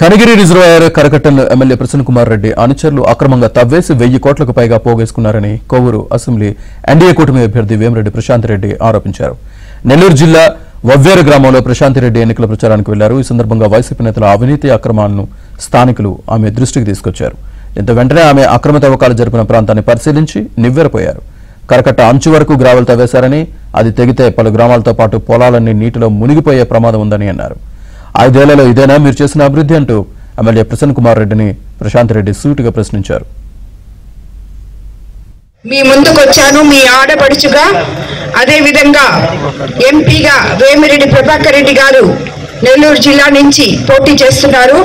Kanigiri reservoir కరకట్టను MLA Prasanna Kumar Reddy అనుచరులు అక్రమంగా తవ్వేసి 1000 కోట్లకు పైగా పోగేసుకున్నారని కోవూరు అసెంబ్లీ ఎన్డీఏ కూటమి అభ్యర్థి వేమిరెడ్డి ప్రశాంత్ రెడ్డి ఆరోపించారు. నెల్లూరు జిల్లా వవ్వేరు గ్రామంలో ప్రశాంత్ రెడ్డి ఎన్నికల ప్రచారానికి వెళ్లారు. ఈ సందర్భంగా వైసీపీ నేతల అవినీతి అక్రమాలను స్థానికులు ఆమె దృష్టికి తీసుకొచ్చారు. దీంతో వెంటనే ఆమె అక్రమ తవ్వకాలు జరిపిన ప్రాంతాన్ని పరిశీలించి నివ్వెరపోయారు. కరకట్ట అంచు వరకు గ్రావెల్ తవ్వేశారని, అది తెగితే పలు గ్రామాలతో పాటు పొలాలన్నీ నీటిలో మునిగిపోయే ప్రమాదం ఉందని అన్నారు. 5 ఏళ్లలో ఇదేనా మీరు చేసిన అభివృద్ధి అంటూ ఎమ్మెల్యే ప్రసన్న కుమార్ రెడ్డిని ప్రశాంత్ రెడ్డి సూటిగా ప్రశ్నించారు. మీ ముందుకొచ్చాను మీ ఆడపడుచుగా, అదే విధంగా ఎంపీగా వేమిరెడ్డి ప్రభాకర్ రెడ్డి గారు నెల్లూరు జిల్లా నుంచి పోటీ చేస్తున్నారు.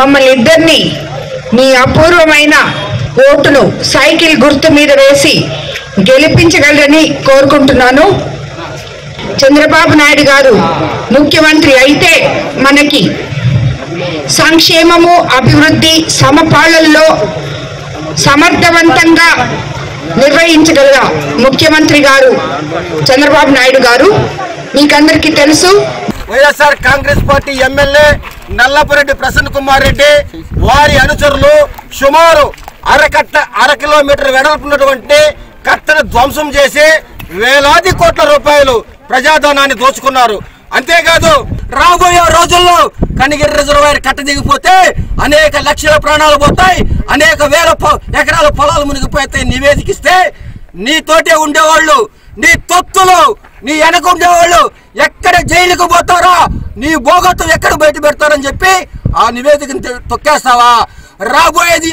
మమ్మల్ని ఇద్దరిని మీ అపూర్వమైన ఓటును సైకిల్ గుర్తు మీద వేసి గెలిపించగలరని కోరుకుంటున్నాను. చంద్రబాబు నాయుడు గారు ముఖ్యమంత్రి అయితే మనకి సంక్షేమము అభివృద్ధి సమపాలనలో సమర్థవంతంగా నిర్వహించగల ముఖ్యమంత్రి గారు చంద్రబాబు నాయుడు గారు. మీకందరికీ తెలుసు, వైఎస్ఆర్ కాంగ్రెస్ పార్టీ ఎమ్మెల్యే నల్లపురెడ్డి ప్రసన్న కుమార్ రెడ్డి వారి అనుచరులు సుమారు అర కిలోమీటర్ వెడల్పున్నటువంటి కట్టను ధ్వంసం చేసి వేలాది కోట్ల రూపాయలు ప్రజాధనాన్ని దోచుకున్నారు. అంతేకాదు రాబోయే రోజుల్లో కనిగిరి రిజర్వాయర్ కట్ట దిగిపోతే అనేక లక్షల ప్రాణాలు పోతాయి, అనేక వేల ఎకరాల పొలాలు మునిగిపోతే నివేదికిస్తే నీతోటే ఉండేవాళ్ళు, నీ తొత్తులు, నీ వెనక ఉండేవాళ్ళు ఎక్కడ జైలుకు పోతారో, నీ భోగత్వం ఎక్కడ బయట పెడతారని చెప్పి ఆ నివేదికను తొక్కేస్తావా? రాబోయేది